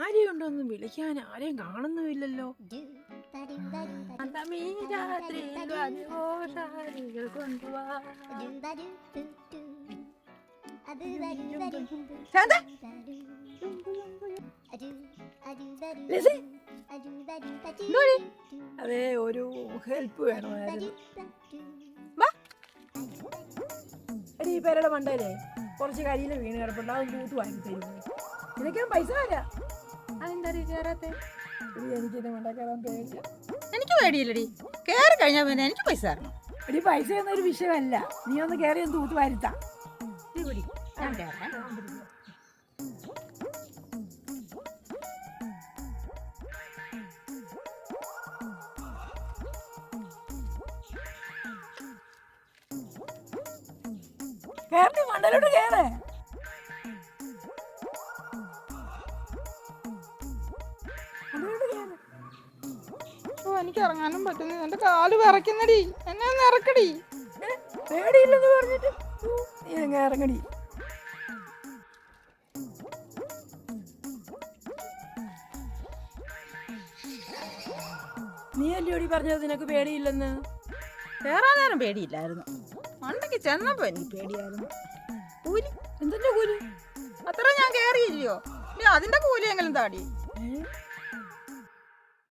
ആരെയും ഉണ്ടോന്ന് വിളിക്കാൻ ആരെയും കാണുന്നുമില്ലല്ലോ. അതെ, ഒരു ഹെൽപ്പ് വേണമായിരുന്നു. എടീ, പേരുടെ മണ്ടയിലേ കുറച്ച് കരിയില വീണ് കിടപ്പുണ്ട്, അത് തൂത്ത് വാങ്ങി തരുമോ? നിനക്ക് പൈസ തരാം. അതെന്താ കേറാത്തെ? എനിക്കിത് വേണ്ട, കയറാൻ പേടില്ല. എനിക്ക് പേടിയില്ലടി, കേറി കഴിഞ്ഞാൽ പിന്നെ എനിക്ക് പൈസ തരണം. എടി, പൈസ എന്നൊരു വിഷയമല്ല, നീ ഒന്ന് കയറി ഒന്ന് തൂത്ത് വരുത്താം. ഞാൻ കേറാം. കേറി മണ്ടയിലോട്ട് കേറേ. എനിക്ക് ഇറങ്ങാനും പറ്റുന്നു, എന്റെ കാല് വിറയ്ക്കുന്നടി, എന്നെ ഒന്ന് ഇറക്കടി. പേടിയില്ലെന്ന് പറഞ്ഞിട്ട് നീ അങ്ങ് ഇറങ്ങടി. നീ അല്ലോടി പറഞ്ഞത് നിനക്ക് പേടിയില്ലെന്ന്. കേറാൻ നേരം പേടിയില്ലായിരുന്നു, മണ്ടയ്ക്ക് ചെന്നപ്പോ എനിക്ക് പേടിയായിരുന്നു. കൂലി എന്തിന്റെ കൂലി? അത്ര ഞാൻ കേറിയില്ലയോ, അതിന്റെ കൂലി എങ്കിലും താടി.